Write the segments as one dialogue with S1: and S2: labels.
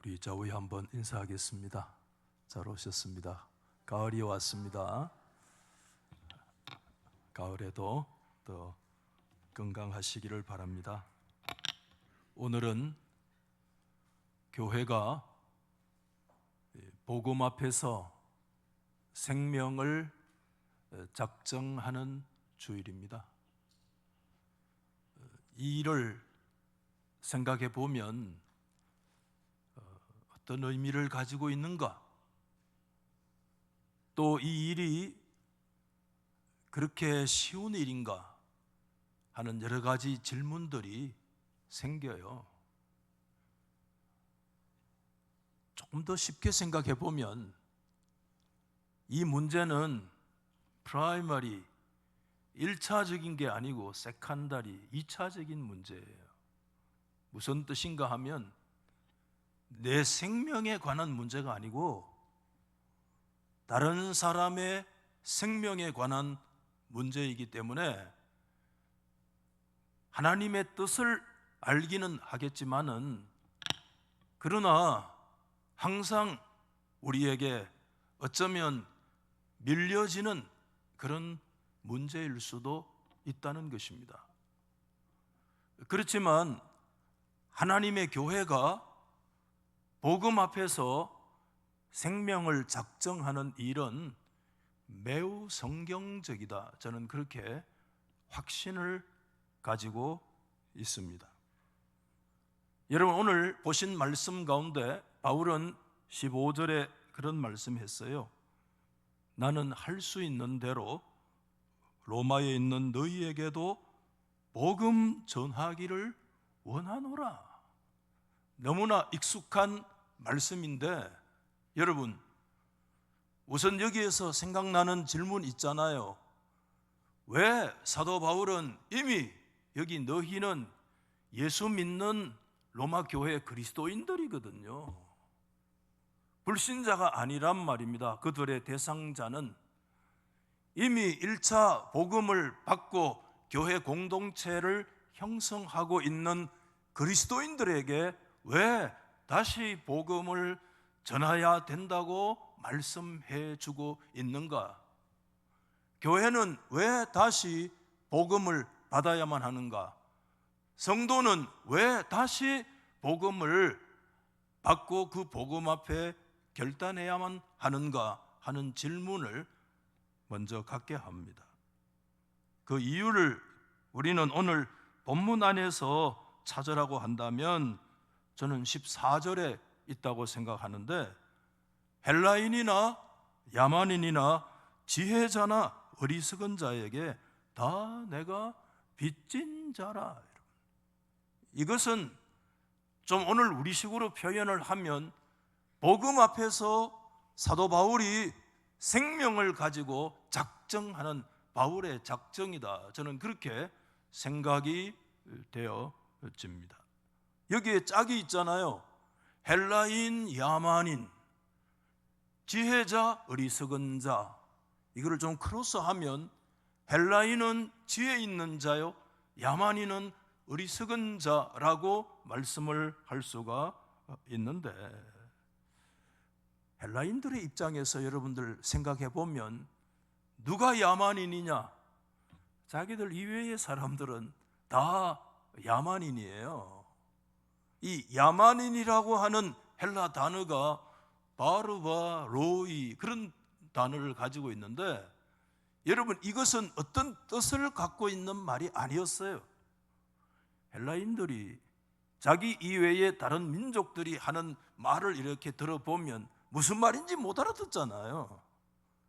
S1: 우리 좌우에 한번 인사하겠습니다. 잘 오셨습니다. 가을이 왔습니다. 가을에도 더 건강하시기를 바랍니다. 오늘은 교회가 복음 앞에서 생명을 작정하는 주일입니다. 이 일을 생각해 보면 어떤 의미를 가지고 있는가? 또 이 일이 그렇게 쉬운 일인가? 하는 여러 가지 질문들이 생겨요. 조금 더 쉽게 생각해 보면 이 문제는 프라이머리 1차적인 게 아니고 세컨더리 2차적인 문제예요. 무슨 뜻인가 하면 내 생명에 관한 문제가 아니고 다른 사람의 생명에 관한 문제이기 때문에 하나님의 뜻을 알기는 하겠지만은 그러나 항상 우리에게 어쩌면 밀려지는 그런 문제일 수도 있다는 것입니다. 그렇지만 하나님의 교회가 복음 앞에서 생명을 작정하는 일은 매우 성경적이다. 저는 그렇게 확신을 가지고 있습니다. 여러분, 오늘 보신 말씀 가운데 바울은 15절에 그런 말씀했어요. 나는 할 수 있는 대로 로마에 있는 너희에게도 복음 전하기를 원하노라. 너무나 익숙한 말씀인데 여러분, 우선 여기에서 생각나는 질문 있잖아요. 왜 사도 바울은 이미 여기 너희는 예수 믿는 로마 교회 그리스도인들이거든요. 불신자가 아니란 말입니다. 그들의 대상자는 이미 1차 복음을 받고 교회 공동체를 형성하고 있는 그리스도인들에게 왜 다시 복음을 전해야 된다고 말씀해 주고 있는가? 교회는 왜 다시 복음을 받아야만 하는가? 성도는 왜 다시 복음을 받고 그 복음 앞에 결단해야만 하는가 하는 질문을 먼저 갖게 합니다. 그 이유를 우리는 오늘 본문 안에서 찾으라고 한다면 저는 14절에 있다고 생각하는데 헬라인이나 야만인이나 지혜자나 어리석은 자에게 다 내가 빚진 자라. 이것은 좀 오늘 우리식으로 표현을 하면 복음 앞에서 사도 바울이 생명을 가지고 작정하는 바울의 작정이다. 저는 그렇게 생각이 되어집니다. 여기에 짝이 있잖아요. 헬라인, 야만인, 지혜자, 어리석은 자. 이거를 좀 크로스하면 헬라인은 지혜 있는 자요, 야만인은 어리석은 자라고 말씀을 할 수가 있는데 헬라인들의 입장에서 여러분들 생각해 보면 누가 야만인이냐? 자기들 이외의 사람들은 다 야만인이에요. 이 야만인이라고 하는 헬라 단어가 바르바, 로이 그런 단어를 가지고 있는데 여러분, 이것은 어떤 뜻을 갖고 있는 말이 아니었어요. 헬라인들이 자기 이외의 다른 민족들이 하는 말을 이렇게 들어보면 무슨 말인지 못 알아듣잖아요.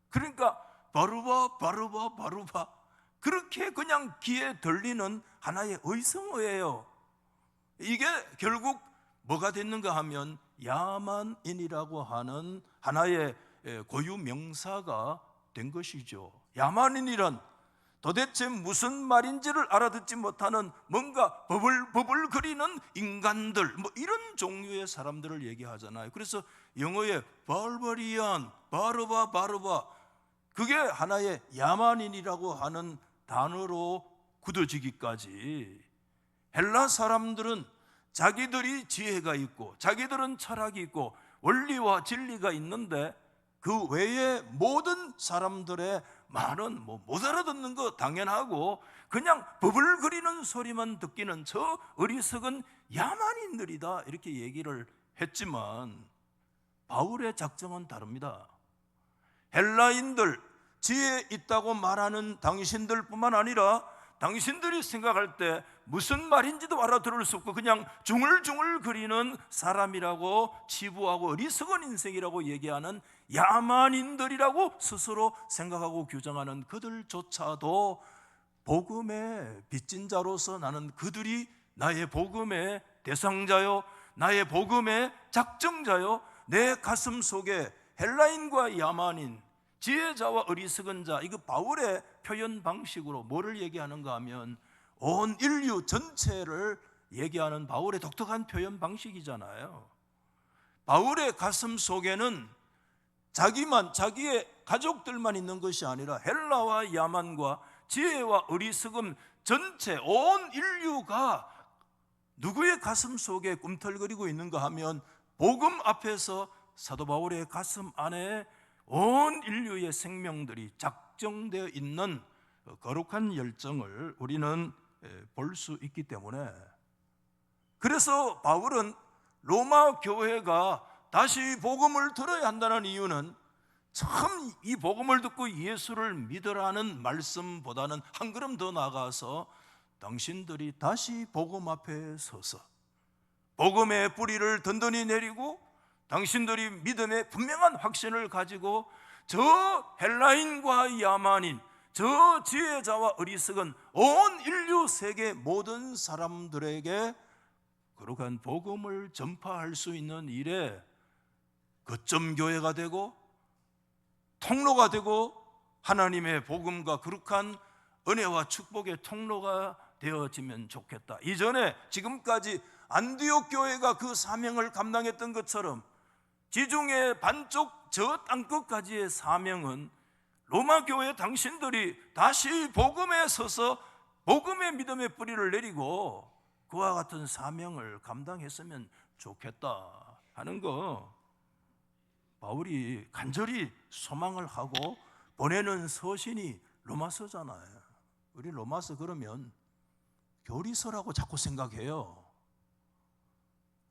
S1: 그러니까 바르바 바르바 바르바 그렇게 그냥 귀에 들리는 하나의 의성어예요. 이게 결국 뭐가 됐는가 하면 야만인이라고 하는 하나의 고유 명사가 된 것이죠. 야만인이란 도대체 무슨 말인지를 알아듣지 못하는 뭔가 버블거리는 인간들, 뭐 이런 종류의 사람들을 얘기하잖아요. 그래서 영어에 barbarian, 바르바 그게 하나의 야만인이라고 하는 단어로 굳어지기까지 헬라 사람들은 자기들이 지혜가 있고 자기들은 철학이 있고 원리와 진리가 있는데 그 외에 모든 사람들의 말은 못 알아듣는 거 당연하고 그냥 버블거리는 소리만 듣기는 저 어리석은 야만인들이다, 이렇게 얘기를 했지만 바울의 작정은 다릅니다. 헬라인들, 지혜 있다고 말하는 당신들뿐만 아니라 당신들이 생각할 때 무슨 말인지도 알아들을 수 없고 그냥 중얼중얼 거리는 사람이라고 치부하고 어리석은 인생이라고 얘기하는 야만인들이라고 스스로 생각하고 규정하는 그들조차도 복음의 빚진 자로서 나는 그들이 나의 복음의 대상자요, 나의 복음의 작정자요, 내 가슴 속에 헬라인과 야만인, 지혜자와 어리석은 자, 이거 바울의 표현 방식으로 뭐를 얘기하는가 하면 온 인류 전체를 얘기하는 바울의 독특한 표현 방식이잖아요. 바울의 가슴 속에는 자기만, 자기의 가족들만 있는 것이 아니라 헬라와 야만과 지혜와 어리석음 전체 온 인류가 누구의 가슴 속에 꿈틀거리고 있는가 하면 복음 앞에서 사도 바울의 가슴 안에 온 인류의 생명들이 작정되어 있는 거룩한 열정을 우리는 볼 수 있기 때문에, 그래서 바울은 로마 교회가 다시 복음을 들어야 한다는 이유는 참 이 복음을 듣고 예수를 믿으라는 말씀보다는 한 걸음 더 나아가서 당신들이 다시 복음 앞에 서서 복음의 뿌리를 든든히 내리고 당신들이 믿음의 분명한 확신을 가지고 저 헬라인과 야만인, 저 지혜자와 어리석은 온 인류 세계 모든 사람들에게 거룩한 복음을 전파할 수 있는 일에 거점 교회가 되고 통로가 되고 하나님의 복음과 거룩한 은혜와 축복의 통로가 되어지면 좋겠다. 이전에 지금까지 안디옥 교회가 그 사명을 감당했던 것처럼 지중해 반쪽 저 땅끝까지의 사명은 로마 교회 당신들이 다시 복음에 서서 복음의 믿음의 뿌리를 내리고 그와 같은 사명을 감당했으면 좋겠다 하는 거 바울이 간절히 소망을 하고 보내는 서신이 로마서잖아요. 우리 로마서 그러면 교리서라고 자꾸 생각해요.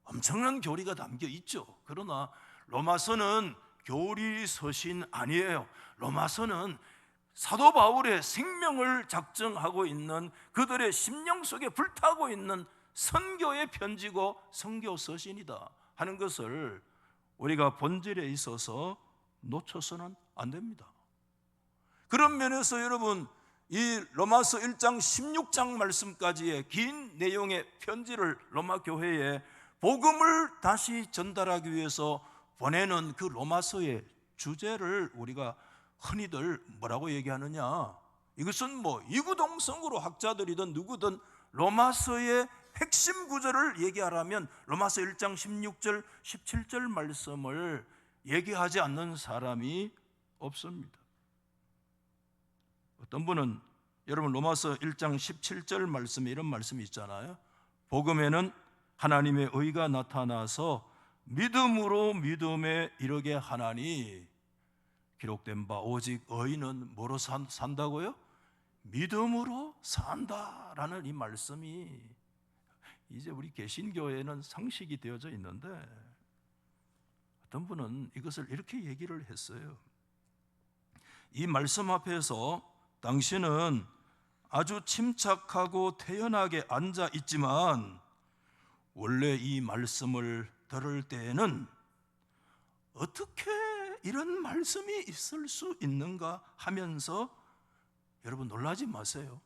S1: 엄청난 교리가 담겨 있죠. 그러나 로마서는 교리서신 아니에요. 로마서는 사도 바울의 생명을 작정하고 있는 그들의 심령 속에 불타고 있는 선교의 편지고 선교서신이다 하는 것을 우리가 본질에 있어서 놓쳐서는 안 됩니다. 그런 면에서 여러분, 이 로마서 1장 16장 말씀까지의 긴 내용의 편지를 로마 교회에 복음을 다시 전달하기 위해서 보내는 그 로마서의 주제를 우리가 흔히들 뭐라고 얘기하느냐, 이것은 뭐 이구동성으로 학자들이든 누구든 로마서의 핵심 구절을 얘기하라면 로마서 1장 16절 17절 말씀을 얘기하지 않는 사람이 없습니다. 어떤 분은 여러분 로마서 1장 17절 말씀에 이런 말씀이 있잖아요. 복음에는 하나님의 의가 나타나서 믿음으로 믿음에 이르게 하나니, 기록된 바 오직 의인은 뭐로 산다고요? 믿음으로 산다라는 이 말씀이 이제 우리 개신교회는 상식이 되어져 있는데 어떤 분은 이것을 이렇게 얘기를 했어요. 이 말씀 앞에서 당신은 아주 침착하고 태연하게 앉아 있지만 원래 이 말씀을 들을 때에는 어떻게 이런 말씀이 있을 수 있는가 하면서 여러분 놀라지 마세요.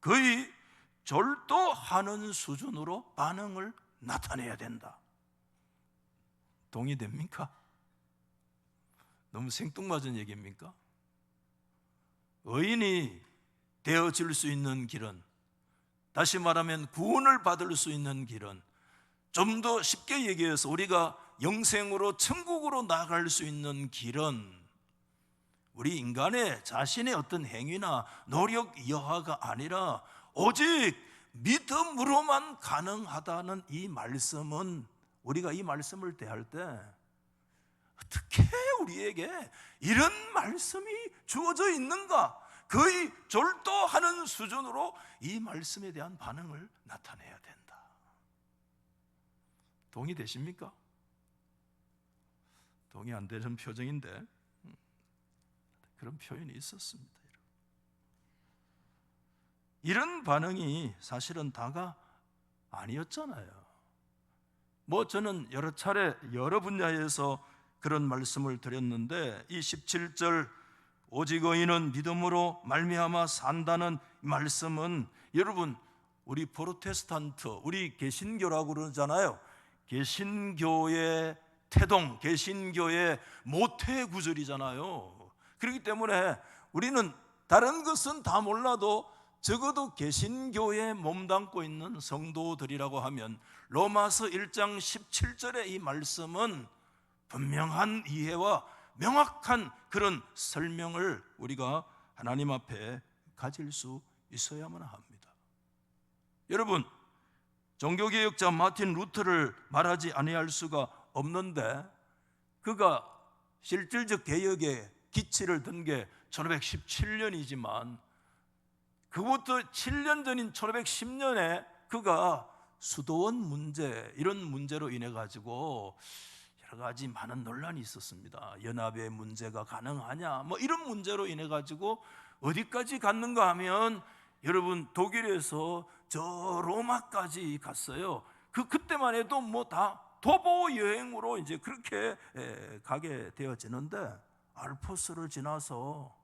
S1: 거의 절도하는 수준으로 반응을 나타내야 된다. 동의됩니까? 너무 생뚱맞은 얘기입니까? 의인이 되어질 수 있는 길은, 다시 말하면 구원을 받을 수 있는 길은, 좀 더 쉽게 얘기해서 우리가 영생으로 천국으로 나아갈 수 있는 길은 우리 인간의 자신의 어떤 행위나 노력 여하가 아니라 오직 믿음으로만 가능하다는 이 말씀은 우리가 이 말씀을 대할 때 어떻게 우리에게 이런 말씀이 주어져 있는가? 거의 졸도하는 수준으로 이 말씀에 대한 반응을 나타내야 된다. 동의되십니까? 동의 안 되는 표정인데 그런 표현이 있었습니다. 이런 반응이 사실은 다가 아니었잖아요. 저는 여러 차례 여러 분야에서 그런 말씀을 드렸는데, 이 17절 오직 의인은 믿음으로 말미암아 산다는 말씀은, 여러분 우리 프로테스탄트, 우리 개신교라고 그러잖아요. 개신교의 태동, 개신교의 모태 구절이잖아요. 그렇기 때문에 우리는 다른 것은 다 몰라도 적어도 개신교에 몸담고 있는 성도들이라고 하면 로마서 1장 17절의 이 말씀은 분명한 이해와 명확한 그런 설명을 우리가 하나님 앞에 가질 수 있어야만 합니다. 여러분, 종교개혁자 마틴 루터를 말하지 아니할 수가 없는데, 그가 실질적 개혁의 기치를 든 게 1517년이지만 그것도 7년 전인 1510년에 그가 수도원 문제, 이런 문제로 인해 가지고 여러 가지 많은 논란이 있었습니다. 연합의 문제가 가능하냐, 이런 문제로 인해 가지고 어디까지 갔는가 하면, 여러분 독일에서 저 로마까지 갔어요. 그때만 해도 다 도보 여행으로 이제 그렇게 가게 되어지는데, 알프스를 지나서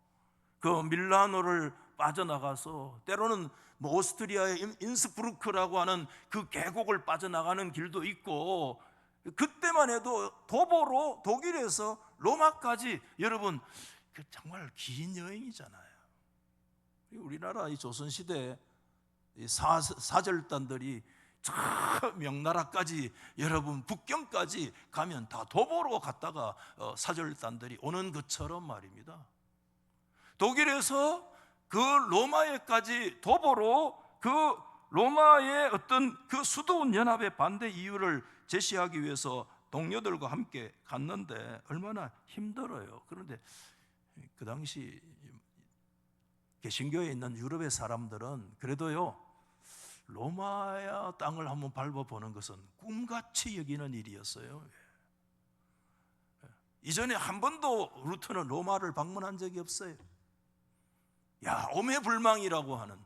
S1: 그 밀라노를 빠져나가서 때로는 오스트리아의 인스부르크라고 하는 그 계곡을 빠져나가는 길도 있고, 그때만 해도 도보로 독일에서 로마까지, 여러분 정말 긴 여행이잖아요. 우리나라 이 조선시대 사절단들이 저 명나라까지, 여러분 북경까지 가면 다 도보로 갔다가 사절단들이 오는 것처럼 말입니다. 독일에서 그 로마에까지 도보로 그 로마의 어떤 그 수도원 연합의 반대 이유를 제시하기 위해서 동료들과 함께 갔는데 얼마나 힘들어요. 그런데 그 당시 개신교에 있는 유럽의 사람들은 그래도요, 로마의 땅을 한번 밟아보는 것은 꿈같이 여기는 일이었어요. 이전에 한 번도 루터는 로마를 방문한 적이 없어요. 오매불망이라고 하는,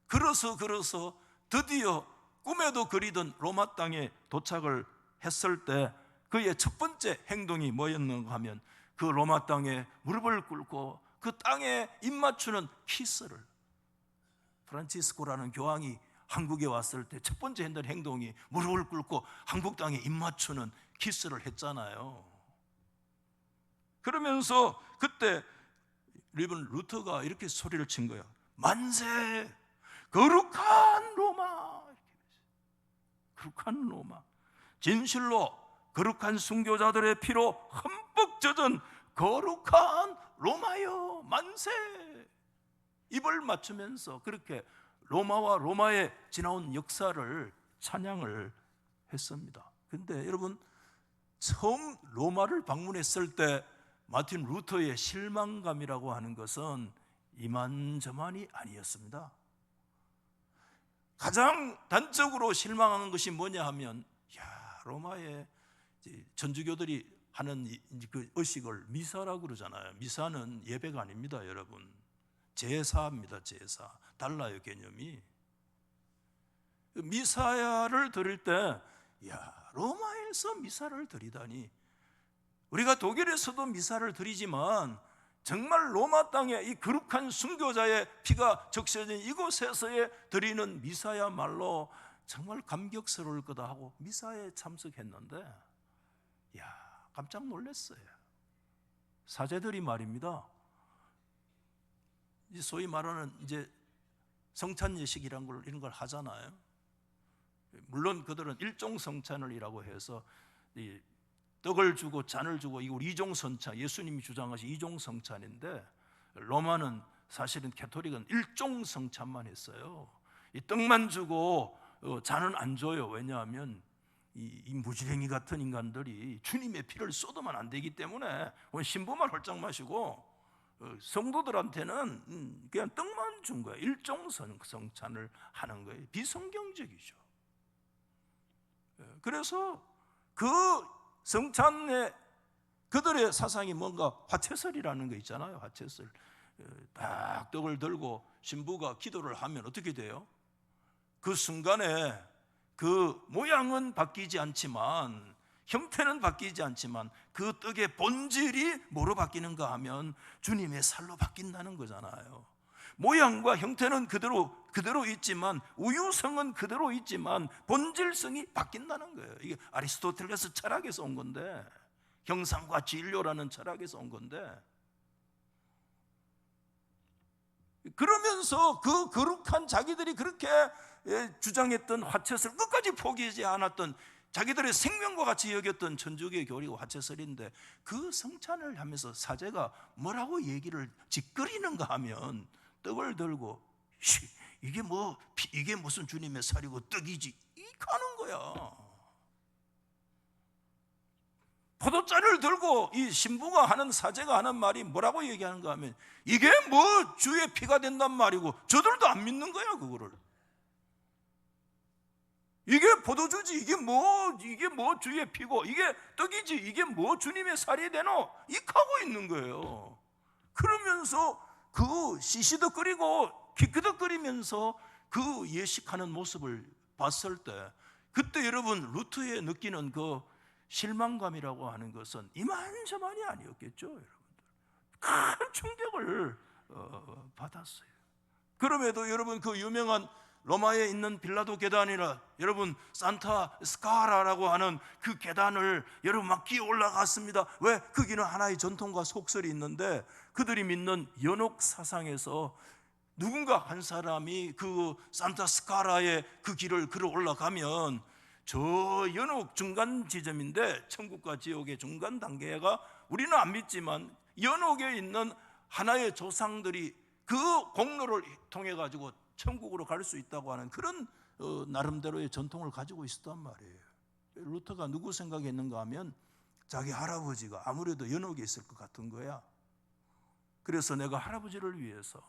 S1: 걸어서 드디어 꿈에도 그리던 로마 땅에 도착을 했을 때 그의 첫 번째 행동이 뭐였는가 하면, 그 로마 땅에 무릎을 꿇고 그 땅에 입맞추는 키스를, 프란치스코라는 교황이 한국에 왔을 때 첫 번째 했던 행동이 무릎을 꿇고 한국 땅에 입맞추는 키스를 했잖아요. 그러면서 그때 루터가 이렇게 소리를 친 거예요. 만세! 거룩한 로마! 거룩한 로마, 진실로 거룩한 순교자들의 피로 흠뻑 젖은 거룩한 로마여 만세! 입을 맞추면서 그렇게 로마와 로마에 지나온 역사를 찬양을 했습니다. 근데 여러분, 처음 로마를 방문했을 때 마틴 루터의 실망감이라고 하는 것은 이만저만이 아니었습니다. 가장 단적으로 실망하는 것이 뭐냐 하면, 로마의 천주교들이 하는 그 의식을 미사라고 그러잖아요. 미사는 예배가 아닙니다, 여러분. 제사입니다, 제사. 달라요, 개념이. 미사를 드릴 때, 로마에서 미사를 드리다니. 우리가 독일에서도 미사를 드리지만 정말 로마 땅에 이 거룩한 순교자의 피가 적셔진 이곳에서의 드리는 미사야말로 정말 감격스러울 거다 하고 미사에 참석했는데, 깜짝 놀랐어요. 사제들이 말입니다, 소위 말하는 이제 성찬 예식이란 걸, 이런 걸 하잖아요. 물론 그들은 일종 성찬을이라고 해서 이 떡을 주고 잔을 주고, 이거 이종 성찬, 예수님이 주장하신 이종 성찬인데, 로마는 사실은 캐토릭은 일종 성찬만 했어요. 이 떡만 주고 잔은 안 줘요. 왜냐하면 이 무지랭이 같은 인간들이 주님의 피를 쏟으면 안 되기 때문에 신부만 홀짝 마시고 성도들한테는 그냥 떡만 준 거예요. 일종 성찬을 하는 거예요. 비성경적이죠. 그래서 그 성찬에 그들의 사상이 뭔가 화채설이라는 거 있잖아요. 화채설. 딱 떡을 들고 신부가 기도를 하면 어떻게 돼요? 그 순간에 그 모양은 바뀌지 않지만, 형태는 바뀌지 않지만 그 떡의 본질이 뭐로 바뀌는가 하면 주님의 살로 바뀐다는 거잖아요. 모양과 형태는 그대로 있지만, 우유성은 그대로 있지만 본질성이 바뀐다는 거예요. 이게 아리스토텔레스 철학에서 온 건데, 형상과 진료라는 철학에서 온 건데, 그러면서 그 거룩한 자기들이 그렇게 주장했던 화채설, 끝까지 포기하지 않았던, 자기들의 생명과 같이 여겼던 천주교의 교리가 화채설인데, 그 성찬을 하면서 사제가 뭐라고 얘기를 짓거리는가 하면 떡을 들고 이게 무슨 주님의 살이고 떡이지, 이렇게 하는 거야. 포도잔을 들고 이 신부가 하는, 사제가 하는 말이 뭐라고 얘기하는가 하면 이게 뭐 주의 피가 된단 말이고, 저들도 안 믿는 거야 그거를. 이게 포도주지, 이게 뭐 주의 피고, 이게 떡이지, 이게 뭐 주님의 살이 되노, 이렇게 하고 있는 거예요. 그러면서 그 시시덕거리고 기끄덕거리면서 그 예식하는 모습을 봤을 때, 그때 여러분 루트에 느끼는 그 실망감이라고 하는 것은 이만저만이 아니었겠죠. 여러분들 큰 충격을 받았어요. 그럼에도 여러분 그 유명한 로마에 있는 빌라도 계단이라, 여러분 산타 스카라라고 하는 그 계단을 여러분 막 기어 올라갔습니다. 왜? 거기는 하나의 전통과 속설이 있는데, 그들이 믿는 연옥 사상에서 누군가 한 사람이 그 산타 스카라의 그 길을 걸어 올라가면 저 연옥 중간 지점인데, 천국과 지옥의 중간 단계가, 우리는 안 믿지만 연옥에 있는 하나의 조상들이 그 공로를 통해 가지고 천국으로 갈 수 있다고 하는 그런 나름대로의 전통을 가지고 있었단 말이에요. 루터가 누구 생각했는가 하면 자기 할아버지가 아무래도 연옥에 있을 것 같은 거야. 그래서 내가 할아버지를 위해서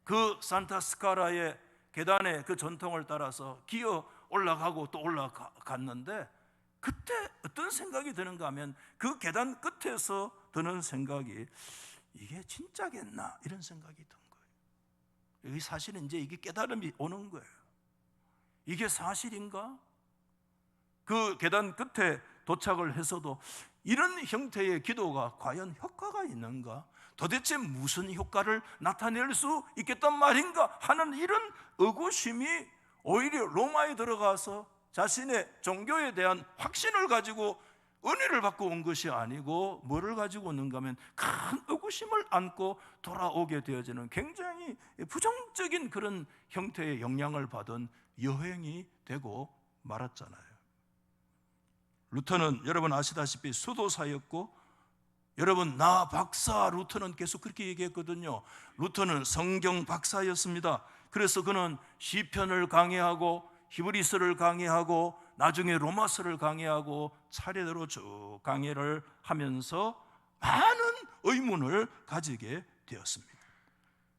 S1: 그 산타 스카라의 계단의 그 전통을 따라서 기어 올라가고 또 올라갔는데, 그때 어떤 생각이 드는가 하면 그 계단 끝에서 드는 생각이, 이게 진짜겠나, 이런 생각이 든 거예요. 이 사실은 이제 이게 깨달음이 오는 거예요. 이게 사실인가? 그 계단 끝에 도착을 해서도 이런 형태의 기도가 과연 효과가 있는가? 도대체 무슨 효과를 나타낼 수 있겠단 말인가 하는 이런 의구심이 오히려 로마에 들어가서 자신의 종교에 대한 확신을 가지고 은혜를 받고 온 것이 아니고, 뭐를 가지고 오는가 하면 큰 의구심을 안고 돌아오게 되어지는 굉장히 부정적인 그런 형태의 영향을 받은 여행이 되고 말았잖아요. 루터는 여러분 아시다시피 수도사였고, 여러분 나 박사, 루터는 계속 그렇게 얘기했거든요. 루터는 성경 박사였습니다. 그래서 그는 시편을 강해하고 히브리서를 강해하고 나중에 로마서를 강해하고 차례대로 쭉 강해를 하면서 많은 의문을 가지게 되었습니다.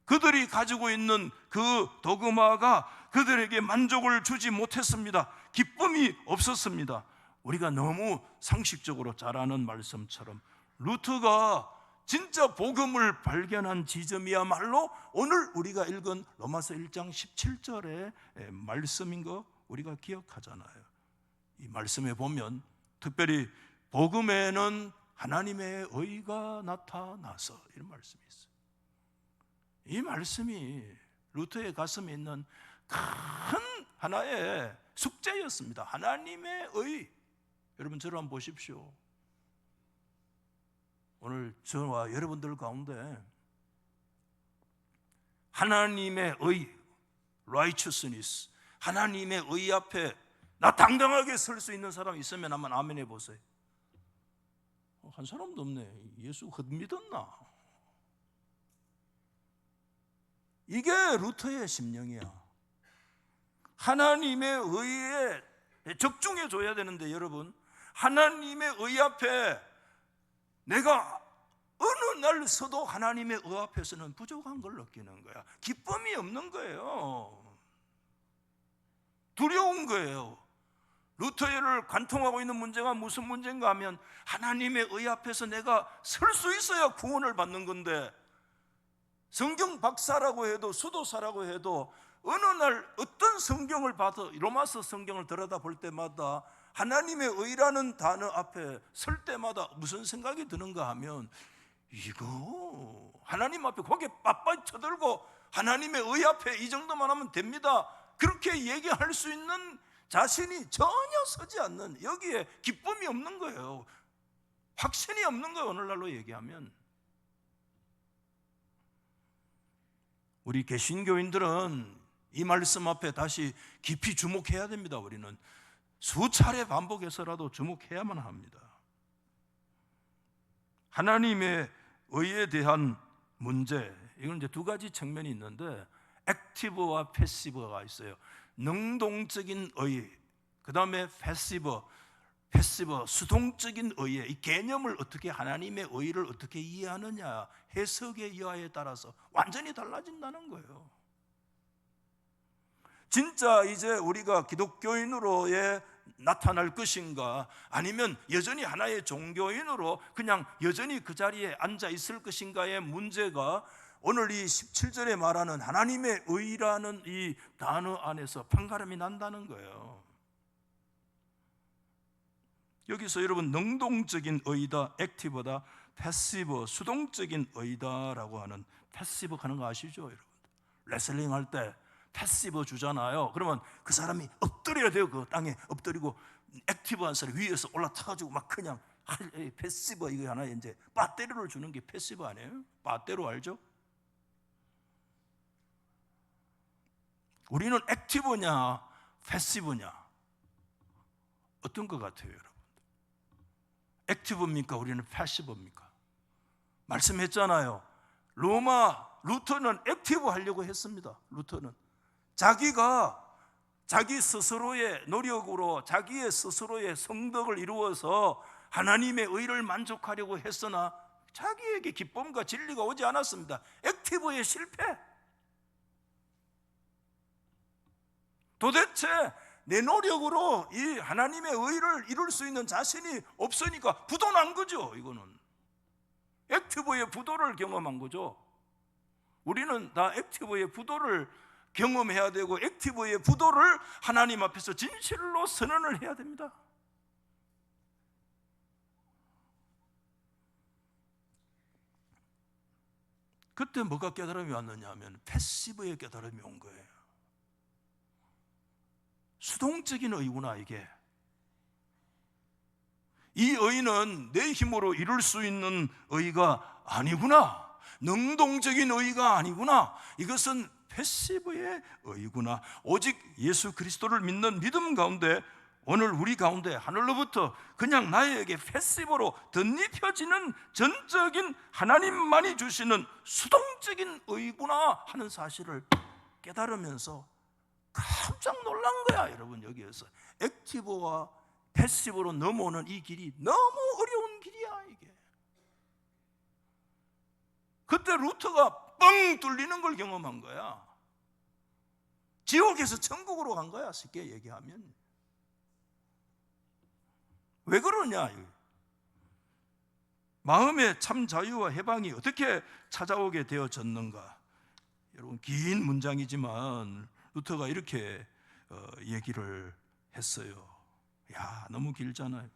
S1: 그들이 가지고 있는 그 도그마가 그들에게 만족을 주지 못했습니다. 기쁨이 없었습니다. 우리가 너무 상식적으로 잘 아는 말씀처럼 루터가 진짜 복음을 발견한 지점이야말로 오늘 우리가 읽은 로마서 1장 17절의 말씀인 거 우리가 기억하잖아요. 이 말씀에 보면 특별히 복음에는 하나님의 의가 나타나서, 이런 말씀이 있어요. 이 말씀이 루터의 가슴에 있는 큰 하나의 숙제였습니다. 하나님의 의. 여러분 저를 한번 보십시오. 오늘 저와 여러분들 가운데 하나님의 의, righteousness, 하나님의 의 앞에 나 당당하게 설 수 있는 사람 있으면 한번 아멘 해보세요. 한 사람도 없네. 예수 헛믿었나? 이게 루터의 심령이야. 하나님의 의에 적중해 줘야 되는데, 여러분, 하나님의 의 앞에 내가 어느 날 서도 하나님의 의 앞에서는 부족한 걸 느끼는 거야. 기쁨이 없는 거예요. 두려운 거예요. 루터를 관통하고 있는 문제가 무슨 문제인가 하면, 하나님의 의 앞에서 내가 설 수 있어야 구원을 받는 건데, 성경 박사라고 해도 수도사라고 해도 어느 날 어떤 성경을 봐도, 로마서 성경을 들여다볼 때마다 하나님의 의라는 단어 앞에 설 때마다 무슨 생각이 드는가 하면, 이거 하나님 앞에 고개 빳빳 쳐들고 하나님의 의 앞에 이 정도만 하면 됩니다, 그렇게 얘기할 수 있는 자신이 전혀 서지 않는, 여기에 기쁨이 없는 거예요. 확신이 없는 거예요. 오늘날로 얘기하면. 우리 개신교인들은 이 말씀 앞에 다시 깊이 주목해야 됩니다. 우리는 수차례 반복해서라도 주목해야만 합니다. 하나님의 의에 대한 문제, 이건 이제 두 가지 측면이 있는데, 액티브와 패시브가 있어요. 능동적인 의, 그 다음에 패시브, 수동적인 의의 이 개념을 어떻게, 하나님의 의를 어떻게 이해하느냐, 해석의 여하에 따라서 완전히 달라진다는 거예요. 진짜 이제 우리가 기독교인으로의 나타날 것인가, 아니면 여전히 하나의 종교인으로 그냥 여전히 그 자리에 앉아 있을 것인가의 문제가 오늘 이 17절에 말하는 하나님의 의라는 이 단어 안에서 판가름이 난다는 거예요. 여기서 여러분, 능동적인 의다, 액티브다, 패시브, 수동적인 의다라고 하는, 패시브 하는 거 아시죠, 여러분? 레슬링 할 때 패시브 주잖아요. 그러면 그 사람이 엎드려야 돼요. 그 땅에 엎드리고, 액티브한 사람이 위에서 올라타가지고 막 그냥, 패시브, 이거 하나 이제 배터리를 주는 게 패시브 아니에요? 배터리 알죠? 우리는 액티브냐 패시브냐, 어떤 것 같아요, 여러분? 액티브입니까? 우리는 패시브입니까? 말씀했잖아요. 루터는 액티브 하려고 했습니다. 루터는 자기가 자기 스스로의 노력으로 자기의 스스로의 성덕을 이루어서 하나님의 의를 만족하려고 했으나 자기에게 기쁨과 진리가 오지 않았습니다. 액티브의 실패. 도대체 내 노력으로 이 하나님의 의를 이룰 수 있는 자신이 없으니까 부도난 거죠. 이거는 액티브의 부도를 경험한 거죠. 우리는 다 액티브의 부도를 경험해야 되고, 액티브의 부도를 하나님 앞에서 진실로 선언을 해야 됩니다. 그때 뭐가 깨달음이 왔느냐 하면 패시브의 깨달음이 온 거예요. 수동적인 의구나, 이게. 이 의는 내 힘으로 이룰 수 있는 의가 아니구나, 능동적인 의가 아니구나, 이것은 패시브의 의구나. 오직 예수 그리스도를 믿는 믿음 가운데, 오늘 우리 가운데 하늘로부터 그냥 나에게 패시브로 덧입혀지는 전적인 하나님만이 주시는 수동적인 의구나 하는 사실을 깨달으면서 깜짝 놀란 거야, 여러분. 여기에서 액티브와 패시브로 넘어오는 이 길이 너무 어려운 길이야, 이게. 그때 루터가 뻥 뚫리는 걸 경험한 거야. 지옥에서 천국으로 간 거야, 쉽게 얘기하면. 왜 그러냐? 마음의 참 자유와 해방이 어떻게 찾아오게 되어졌는가? 여러분, 긴 문장이지만 루터가 이렇게 얘기를 했어요. 야, 너무 길잖아요.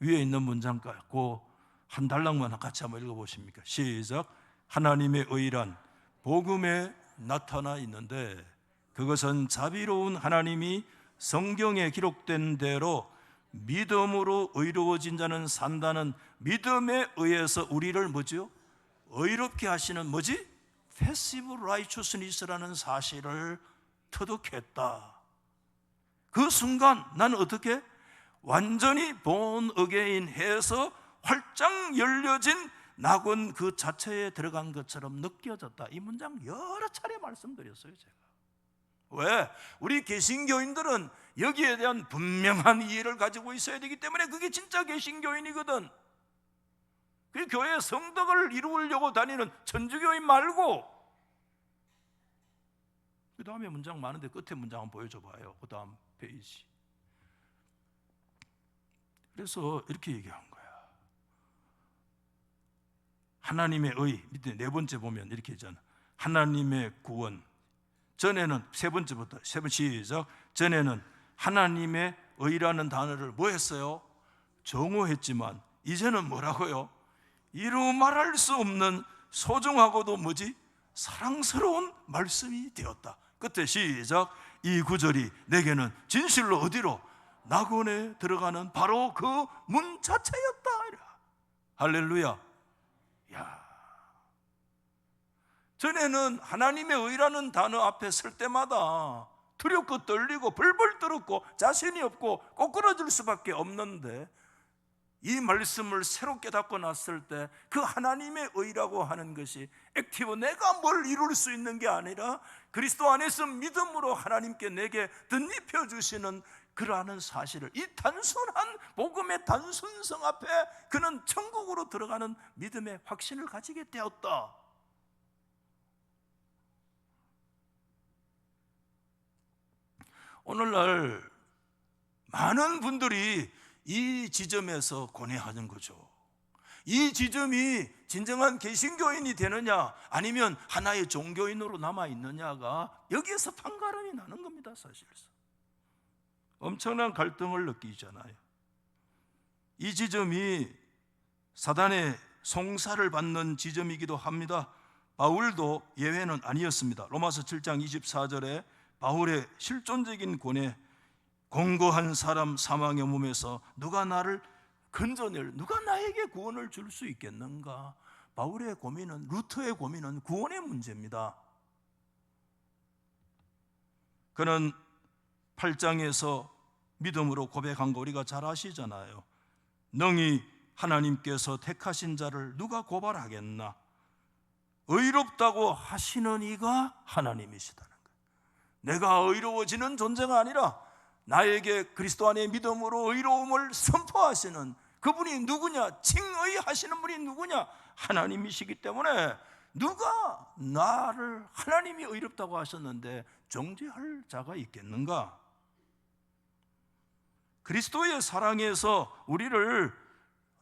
S1: 위에 있는 문장 갖고 한 달락만 같이 한번 읽어보십니까? 시작. 하나님의 의란 복음에 나타나 있는데, 그것은 자비로운 하나님이 성경에 기록된 대로 믿음으로 의로워진 자는 산다는 믿음에 의해서 우리를 뭐죠? 의롭게 하시는 뭐지? 패시브 라이처스니스라는 사실을 터득했다. 그 순간 나는 어떻게? 완전히 본 어게인 해서 활짝 열려진 낙원 그 자체에 들어간 것처럼 느껴졌다. 이 문장 여러 차례 말씀드렸어요, 제가. 왜? 우리 개신교인들은 여기에 대한 분명한 이해를 가지고 있어야 되기 때문에 그게 진짜 개신교인이거든. 그 교회 성덕을 이루려고 다니는 천주교인 말고. 그 다음에 문장 많은데 끝에 문장 한번 보여줘 봐요. 그 다음 페이지. 그래서 이렇게 얘기한 거야. 하나님의 의, 밑에 네 번째 보면 이렇게 있잖아. 하나님의 구원. 전에는 세 번째부터 시작. 전에는 하나님의 의라는 단어를 뭐 했어요? 정오했지만 이제는 뭐라고요? 이루 말할 수 없는 소중하고도 뭐지? 사랑스러운 말씀이 되었다. 끝에 시작. 이 구절이 내게는 진실로 어디로? 낙원에 들어가는 바로 그 문 자체였다. 할렐루야. 야, 전에는 하나님의 의라는 단어 앞에 설 때마다 두렵고 떨리고 벌벌 떨었고 자신이 없고 꼬꾸라질 수밖에 없는데, 이 말씀을 새로 깨닫고 났을 때 그 하나님의 의라고 하는 것이 액티브, 내가 뭘 이룰 수 있는 게 아니라 그리스도 안에서 믿음으로 하나님께 내게 덧입혀 주시는 그러한 사실을, 이 단순한 복음의 단순성 앞에 그는 천국으로 들어가는 믿음의 확신을 가지게 되었다. 오늘날 많은 분들이 이 지점에서 고뇌하는 거죠. 이 지점이 진정한 개신교인이 되느냐 아니면 하나의 종교인으로 남아있느냐가 여기에서 판가름이 나는 겁니다. 사실상 엄청난 갈등을 느끼잖아요. 이 지점이 사단의 송사를 받는 지점이기도 합니다. 바울도 예외는 아니었습니다. 로마서 7장 24절에 바울의 실존적인 고뇌, 공고한 사람 사망의 몸에서 누가 나를 건져낼, 누가 나에게 구원을 줄 수 있겠는가? 바울의 고민은, 루터의 고민은 구원의 문제입니다. 그는 8장에서 믿음으로 고백한 거 우리가 잘 아시잖아요. 능히 하나님께서 택하신 자를 누가 고발하겠나? 의롭다고 하시는 이가 하나님이시다는 거예요. 내가 의로워지는 존재가 아니라 나에게 그리스도 안에 믿음으로 의로움을 선포하시는 그분이 누구냐? 칭의하시는 분이 누구냐? 하나님이시기 때문에 누가 나를, 하나님이 의롭다고 하셨는데 정죄할 자가 있겠는가? 그리스도의 사랑에서 우리를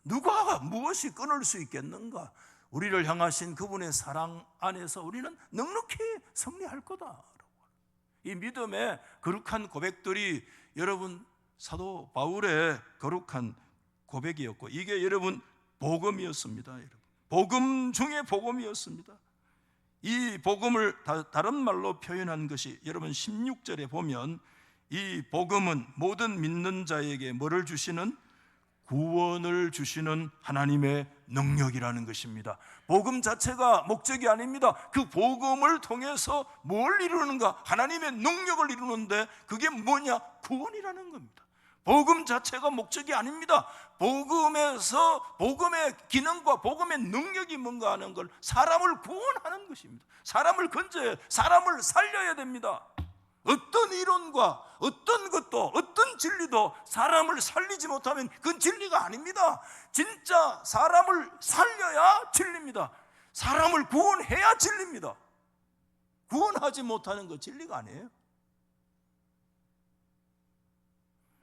S1: 누가 무엇이 끊을 수 있겠는가? 우리를 향하신 그분의 사랑 안에서 우리는 넉넉히 승리할 거다. 이 믿음의 거룩한 고백들이 여러분 사도 바울의 거룩한 고백이었고, 이게 여러분 복음이었습니다. 여러분 복음 중에 복음이었습니다. 이 복음을 다른 말로 표현한 것이 여러분 16절에 보면 이 복음은 모든 믿는 자에게 뭐를 주시는? 구원을 주시는 하나님의 능력이라는 것입니다. 복음 자체가 목적이 아닙니다. 그 복음을 통해서 뭘 이루는가? 하나님의 능력을 이루는데 그게 뭐냐? 구원이라는 겁니다. 복음 자체가 목적이 아닙니다. 복음에서 복음의 기능과 복음의 능력이 뭔가 하는 걸, 사람을 구원하는 것입니다. 사람을 건져야, 사람을 살려야 됩니다. 어떤 이론과 어떤 것도, 어떤 진리도 사람을 살리지 못하면 그건 진리가 아닙니다. 진짜 사람을 살려야 진리입니다. 사람을 구원해야 진리입니다. 구원하지 못하는 거 진리가 아니에요.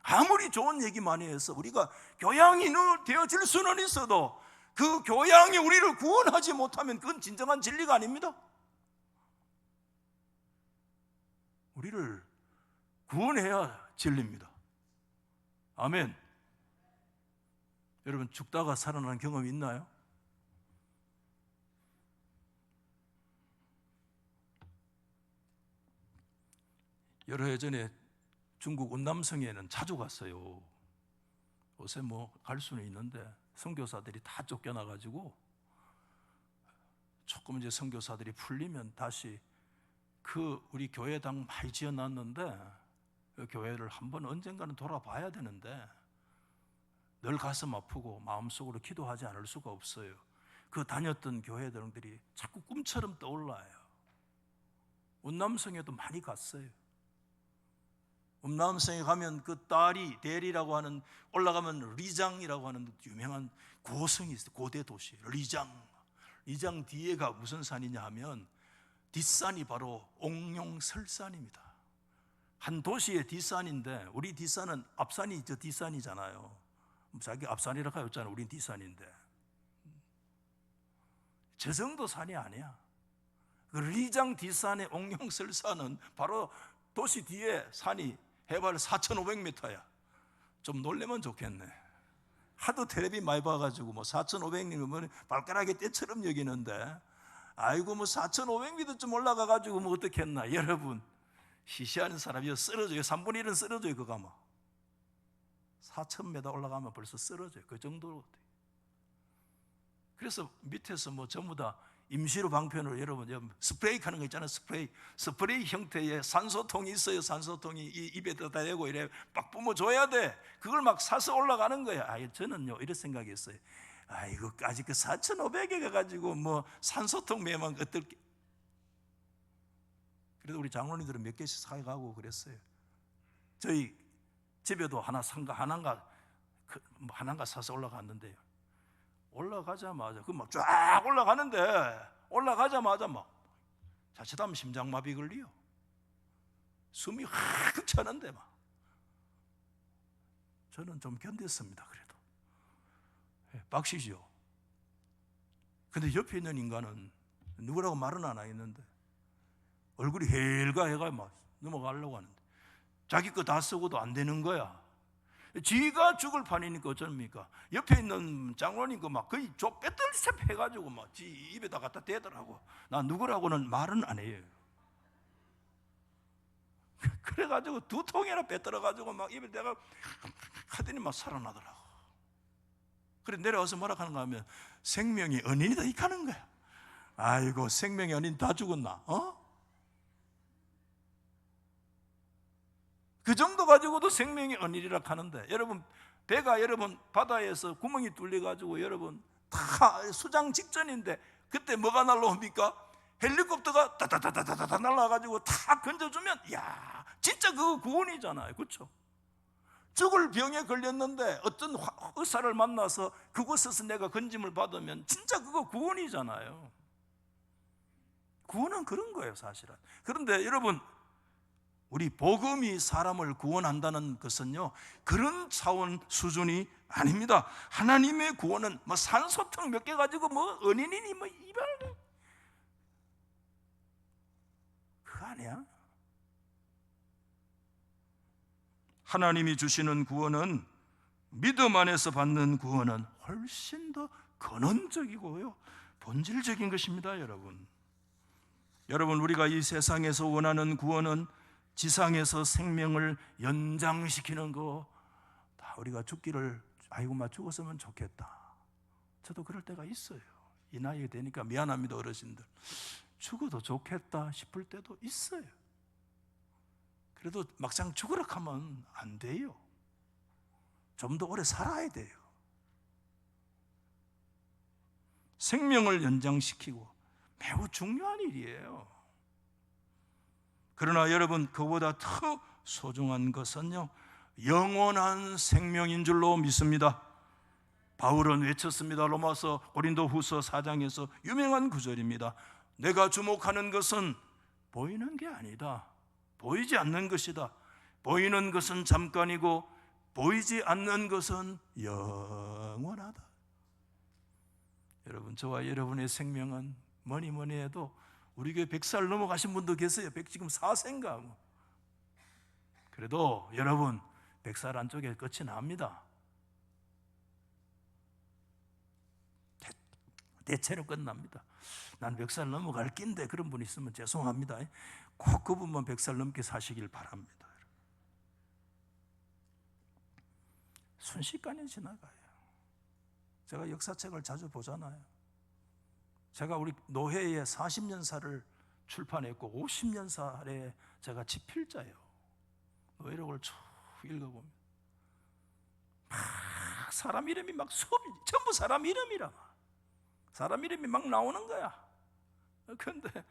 S1: 아무리 좋은 얘기 많이 해서 우리가 교양이 되어질 수는 있어도 그 교양이 우리를 구원하지 못하면 그건 진정한 진리가 아닙니다. 우리를 구원해야 진리입니다. 아멘. 여러분 죽다가 살아난 경험이 있나요? 여러 해 전에 중국 운남성에는 자주 갔어요. 요새 뭐 갈 수는 있는데 선교사들이 다 쫓겨나가지고 조금 이제 선교사들이 풀리면 다시 그 우리 교회당 많이 지어놨는데 그 교회를 한번 언젠가는 돌아봐야 되는데 늘 가슴 아프고 마음속으로 기도하지 않을 수가 없어요. 그 다녔던 교회들이 자꾸 꿈처럼 떠올라요. 운남성에도 많이 갔어요. 음남성에 가면 그 딸이 대리라고 하는, 올라가면 리장이라고 하는 유명한 고성이 있어요. 고대 도시 리장. 리장 뒤에가 무슨 산이냐 하면 뒷산이 바로 옥룡설산입니다. 한 도시의 뒷산인데, 우리 뒷산은 앞산이 저 뒷산이잖아요. 자기 앞산이라고 했잖아요. 우린 뒷산인데 저 정도 산이 아니야. 그 리장 뒷산의 옥룡설산은 바로 도시 뒤에 산이 해발 4,500m야. 좀 놀래면 좋겠네. 하도 텔레비 많이 봐가지고 뭐 4,500m면 발가락에 떼처럼 여기는데, 아이고 뭐 4,500m쯤 올라가가지고 뭐 어떻겠나. 여러분, 시시하는 사람이 쓰러져요. 3분의 1은 쓰러져요. 그거 아마 4,000m 올라가면 벌써 쓰러져요. 그 정도로. 그래서 밑에서 뭐 전부 다 임시로 방편으로, 여러분 스프레이 하는 거 있잖아요. 스프레이 형태의 산소통이 있어요. 산소통이 입에다 대고 이래 막 뿜어줘야 돼. 그걸 막 사서 올라가는 거야. 저는요 이런 생각했어요. 이거 아직 그 4,500에 가가지고 뭐 산소통 매만 어떨게. 그래도 우리 장로님들은 몇 개씩 사가고 그랬어요. 저희 집에도 하나인가 사서 올라갔는데요. 올라가자마자 그 막 쫙 올라가자마자 막 자칫하면 심장마비 걸려. 숨이 확 차는데 막. 저는 좀 견뎠습니다. 그래도 빡시죠. 근데 옆에 있는 인간은 누구라고 말은 안 하겠는데 얼굴이 헬가해가 막 넘어가려고 하는데, 자기 거 다 쓰고도 안 되는 거야. 지가 죽을 판이니까 어쩝니까? 옆에 있는 장로님 그 막 거의 빼떨새 해가지고 막 지 입에다 갖다 대더라고. 나 누구라고는 말은 안 해요. 그래가지고 2통이나 빼떨어가지고 막 입에 대가 하더니 막 살아나더라고. 그래 내려와서 뭐라 하는가 하면 생명이 은인이다 이 하는 거야. 아이고, 생명의 은인 다 죽었나? 그 정도 가지고도 생명이 은인이라 하는데, 여러분 배가 바다에서 구멍이 뚫려가지고 여러분 다 수장 직전인데 그때 뭐가 날라옵니까? 헬리콥터가 다다다다다다 날라가지고 다 건져주면, 야 진짜 그거 구원이잖아요. 그렇죠? 죽을 병에 걸렸는데 어떤 의사를 만나서 그곳에서 내가 건짐을 받으면 진짜 그거 구원이잖아요. 구원은 그런 거예요 사실은. 그런데 여러분, 우리 복음이 사람을 구원한다는 것은요 그런 차원 수준이 아닙니다. 하나님의 구원은 뭐 산소통 몇 개 가지고 뭐 은인이니 뭐 이발 그거 아니야. 하나님이 주시는 구원은, 믿음 안에서 받는 구원은 훨씬 더 근원적이고요 본질적인 것입니다. 여러분 우리가 이 세상에서 원하는 구원은 지상에서 생명을 연장시키는 거, 다 우리가 죽기를 아이고 막 죽었으면 좋겠다. 저도 그럴 때가 있어요. 이 나이가 되니까 미안합니다 어르신들. 죽어도 좋겠다 싶을 때도 있어요. 그래도 막상 죽으라 하면 안 돼요. 좀 더 오래 살아야 돼요. 생명을 연장시키고 매우 중요한 일이에요. 그러나 여러분, 그보다 더 소중한 것은요 영원한 생명인 줄로 믿습니다. 바울은 외쳤습니다. 로마서 고린도후서 4장에서 유명한 구절입니다. 내가 주목하는 것은 보이는 게 아니다. 보이지 않는 것이다. 보이는 것은 잠깐이고 보이지 않는 것은 영원하다. 여러분, 저와 여러분의 생명은 뭐니 해도 우리 교회 100살 넘어가신 분도 계세요. 지금 4세인가 뭐. 그래도 여러분 100살 안쪽에 끝이 납니다. 대체로 끝납니다. 난 100살 넘어갈 낀데 그런 분 있으면 죄송합니다. 꼭 그분만 100살 넘게 사시길 바랍니다. 순식간에 지나가요. 제가 역사책을 자주 보잖아요. 제가 우리 노회의 40년사를 출판했고 50년사에 제가 집필자예요. 노회록을 쭉 읽어보면 막 사람 이름이 막 수업이 전부 사람 이름이라, 사람 이름이 막 나오는 거야. 그런데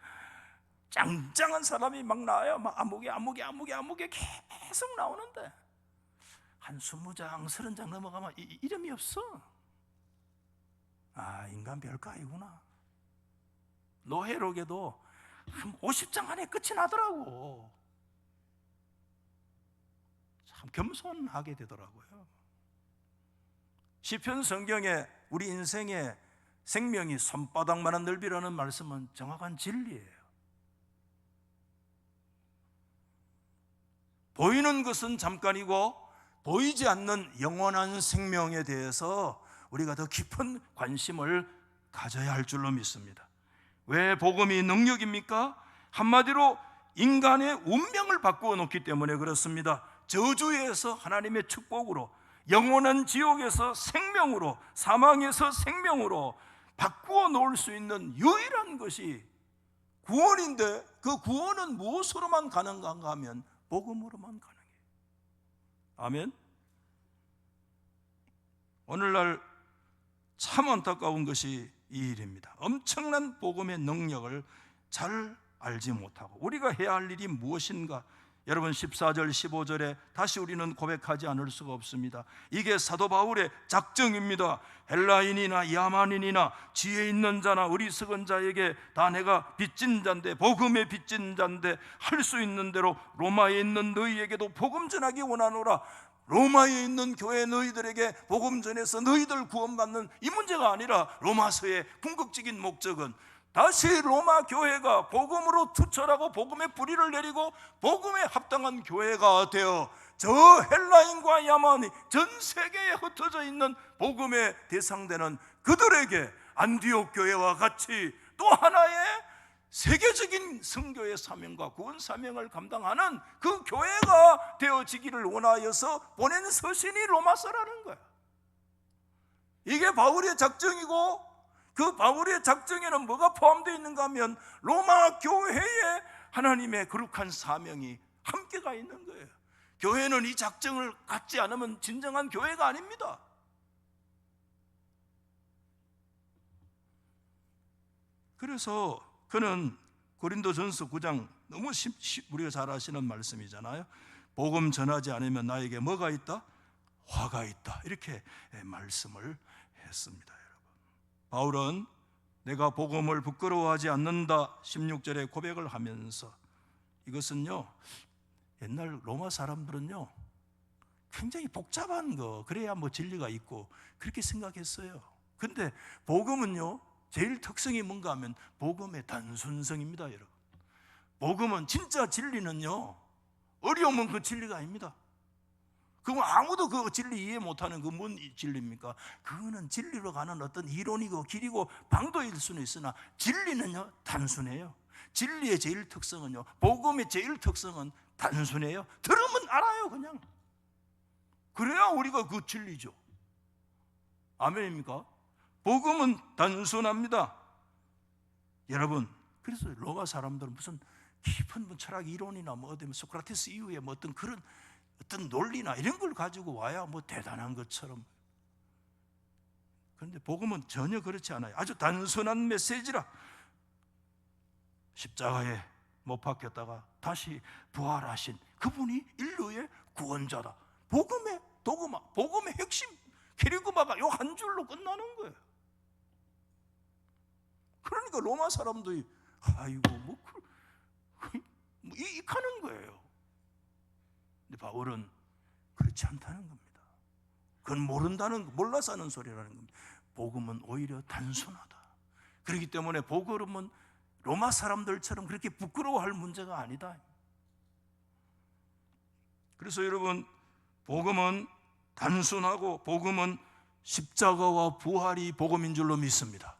S1: 짱짱한 사람이 막 나와요. 막 아무개 계속 나오는데 한 20장, 30장 넘어가면 이름이 없어. 아, 인간 별거 아니구나. 노회록에도 한 50장 안에 끝이 나더라고. 참 겸손하게 되더라고요. 시편 성경에 우리 인생의 생명이 손바닥만한 넓이라는 말씀은 정확한 진리예요. 보이는 것은 잠깐이고 보이지 않는 영원한 생명에 대해서 우리가 더 깊은 관심을 가져야 할 줄로 믿습니다. 왜 복음이 능력입니까? 한마디로 인간의 운명을 바꾸어 놓기 때문에 그렇습니다. 저주에서 하나님의 축복으로, 영원한 지옥에서 생명으로, 사망에서 생명으로 바꾸어 놓을 수 있는 유일한 것이 구원인데, 그 구원은 무엇으로만 가능한가 하면 복음으로만 가능해요. 아멘. 오늘날 참 안타까운 것이 이 일입니다. 엄청난 복음의 능력을 잘 알지 못하고 우리가 해야 할 일이 무엇인가? 여러분 14절 15절에 다시 우리는 고백하지 않을 수가 없습니다. 이게 사도 바울의 작정입니다. 헬라인이나 야만인이나 지혜 있는 자나 어리석은 자에게 다 내가 빚진 자인데, 복음의 빚진 자인데 할 수 있는 대로 로마에 있는 너희에게도 복음 전하기 원하노라. 로마에 있는 교회 너희들에게 복음 전해서 너희들 구원받는 이 문제가 아니라 로마서의 궁극적인 목적은 다시 로마 교회가 복음으로 투철하고 복음의 뿌리를 내리고 복음에 합당한 교회가 되어 저 헬라인과 야만이 전 세계에 흩어져 있는 복음의 대상되는 그들에게 안디옥 교회와 같이 또 하나의 세계적인 선교의 사명과 구원 사명을 감당하는 그 교회가 되어지기를 원하여서 보낸 서신이 로마서라는 거야. 이게 바울의 작정이고, 그 바울의 작정에는 뭐가 포함되어 있는가 하면 로마 교회에 하나님의 거룩한 사명이 함께 가 있는 거예요. 교회는 이 작정을 갖지 않으면 진정한 교회가 아닙니다. 그래서 그는 고린도전서 9장 너무 우리가 잘 아시는 말씀이잖아요. 복음 전하지 않으면 나에게 뭐가 있다? 화가 있다. 이렇게 말씀을 했습니다. 여러분, 바울은 내가 복음을 부끄러워하지 않는다 16절에 고백을 하면서, 이것은요 옛날 로마 사람들은요 굉장히 복잡한 거, 그래야 뭐 진리가 있고 그렇게 생각했어요. 근데 복음은요 제일 특성이 뭔가 하면 복음의 단순성입니다. 여러분, 복음은 진짜 진리는요 어려우면 그 진리가 아닙니다. 그럼 아무도 그 진리 이해 못하는 그 뭔 진리입니까? 그거는 진리로 가는 어떤 이론이고 길이고 방도일 수는 있으나 진리는요 단순해요. 진리의 제일 특성은요, 복음의 제일 특성은 단순해요. 들으면 알아요. 그냥 그래야 우리가 그 진리죠. 아멘입니까? 복음은 단순합니다. 여러분, 그래서 로마 사람들은 무슨 깊은 철학 이론이나 뭐 어디 소크라테스 이후에 뭐 어떤 그런 어떤 논리나 이런 걸 가지고 와야 뭐 대단한 것처럼. 그런데 복음은 전혀 그렇지 않아요. 아주 단순한 메시지라. 십자가에 못 박혔다가 다시 부활하신 그분이 인류의 구원자다. 복음의 도그마, 복음의 핵심 캐리그마가 요 한 줄로 끝나는 거예요. 그러니까 로마 사람들이 아이고 뭐 이익하는 거예요. 근데 바울은 그렇지 않다는 겁니다. 그건 몰라서 하는 소리라는 겁니다. 복음은 오히려 단순하다. 그렇기 때문에 복음은 로마 사람들처럼 그렇게 부끄러워할 문제가 아니다. 그래서 여러분, 복음은 단순하고 복음은 십자가와 부활이 복음인 줄로 믿습니다.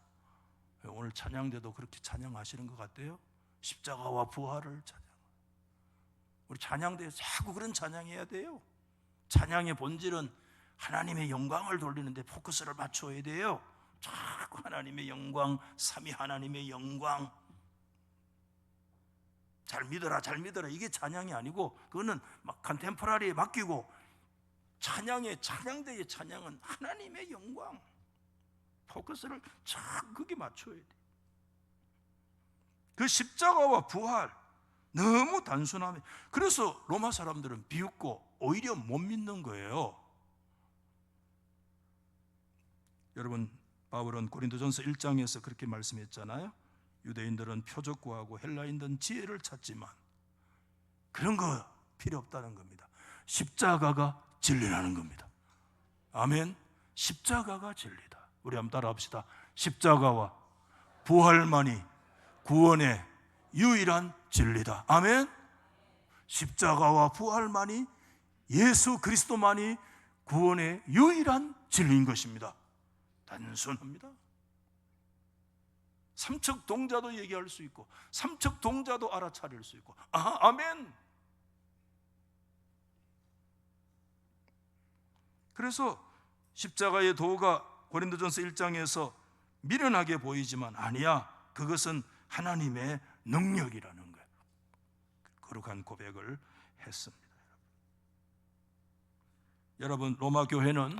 S1: 오늘 찬양대도 그렇게 찬양하시는 것 같아요. 십자가와 부활을 찬양. 우리 찬양대에 자꾸 그런 찬양해야 돼요. 찬양의 본질은 하나님의 영광을 돌리는데 포커스를 맞춰야 돼요. 자꾸 하나님의 영광, 삼위 하나님의 영광, 잘 믿어라 잘 믿어라, 이게 찬양이 아니고 그거는 막 컨템포러리에 맡기고, 찬양대의 찬양은 하나님의 영광, 포커스를 쫙 거기 맞춰야 돼. 그 십자가와 부활 너무 단순하면, 그래서 로마 사람들은 비웃고 오히려 못 믿는 거예요. 여러분, 바울은 고린도전서 1장에서 그렇게 말씀했잖아요. 유대인들은 표적 구하고 헬라인들은 지혜를 찾지만 그런 거 필요 없다는 겁니다. 십자가가 진리라는 겁니다. 아멘. 십자가가 진리다. 우리 한번 따라합시다. 십자가와 부활만이 구원의 유일한 진리다. 아멘. 십자가와 부활만이, 예수 그리스도만이 구원의 유일한 진리인 것입니다. 단순합니다. 삼척 동자도 얘기할 수 있고 삼척 동자도 알아차릴 수 있고. 아멘. 그래서 십자가의 도가 고린도전서 1장에서 미련하게 보이지만 아니야, 그것은 하나님의 능력이라는 거예요. 거룩한 고백을 했습니다. 여러분, 로마 교회는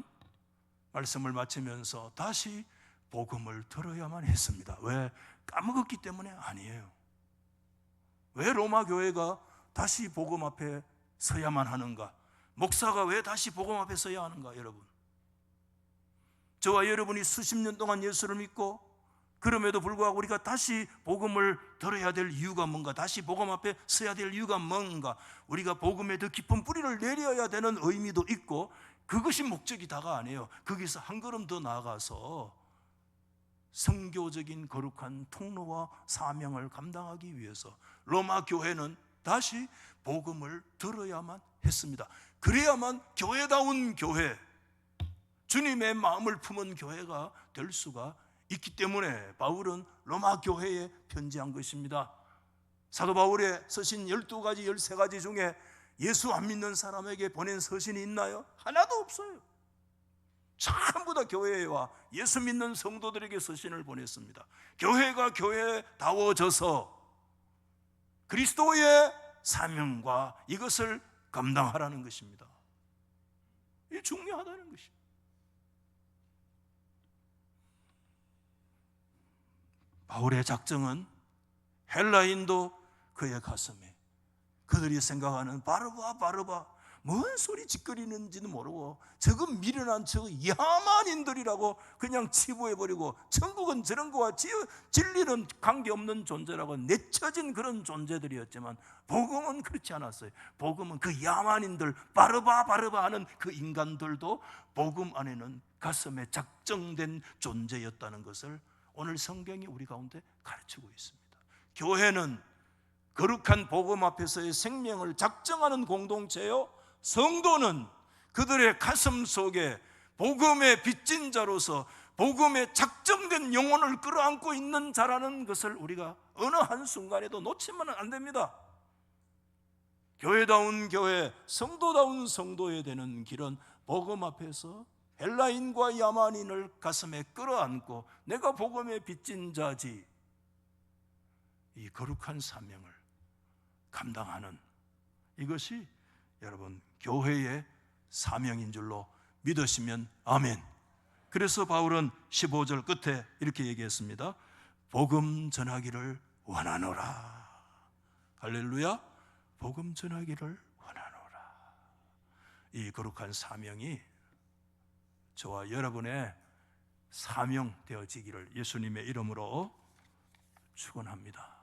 S1: 말씀을 마치면서 다시 복음을 들어야만 했습니다. 왜? 까먹었기 때문에 아니에요. 왜 로마 교회가 다시 복음 앞에 서야만 하는가? 목사가 왜 다시 복음 앞에 서야 하는가? 여러분, 저와 여러분이 수십 년 동안 예수를 믿고 그럼에도 불구하고 우리가 다시 복음을 들어야 될 이유가 뭔가? 다시 복음 앞에 서야 될 이유가 뭔가? 우리가 복음에 더 깊은 뿌리를 내려야 되는 의미도 있고, 그것이 목적이 다가 아니에요. 거기서 한 걸음 더 나아가서 선교적인 거룩한 통로와 사명을 감당하기 위해서 로마 교회는 다시 복음을 들어야만 했습니다. 그래야만 교회다운 교회, 주님의 마음을 품은 교회가 될 수가 있기 때문에 바울은 로마 교회에 편지한 것입니다. 사도 바울의 서신 12가지, 13가지 중에 예수 안 믿는 사람에게 보낸 서신이 있나요? 하나도 없어요. 전부 다 교회와 예수 믿는 성도들에게 서신을 보냈습니다. 교회가 교회다워져서 그리스도의 사명과 이것을 감당하라는 것입니다. 이게 중요하다는 것입니다. 바울의 작정은 헬라인도 그의 가슴에, 그들이 생각하는 바르바 뭔 소리 짓거리는지는 모르고 저거 미련한 저거 야만인들이라고 그냥 치부해버리고, 천국은 저런 거와 진리는 관계없는 존재라고 내쳐진 그런 존재들이었지만, 복음은 그렇지 않았어요. 복음은 그 야만인들, 바르바 하는 그 인간들도 복음 안에는 가슴에 작정된 존재였다는 것을 오늘 성경이 우리 가운데 가르치고 있습니다. 교회는 거룩한 복음 앞에서의 생명을 작정하는 공동체요, 성도는 그들의 가슴 속에 복음의 빚진 자로서 복음의 작정된 영혼을 끌어안고 있는 자라는 것을 우리가 어느 한순간에도 놓치면 안 됩니다. 교회다운 교회, 성도다운 성도에 되는 길은 복음 앞에서 헬라인과 야만인을 가슴에 끌어안고 내가 복음의 빚진 자지, 이 거룩한 사명을 감당하는, 이것이 여러분 교회의 사명인 줄로 믿으시면 아멘. 그래서 바울은 15절 끝에 이렇게 얘기했습니다. 복음 전하기를 원하노라. 할렐루야. 복음 전하기를 원하노라. 이 거룩한 사명이 저와 여러분의 사명 되어지기를 예수님의 이름으로 축원합니다.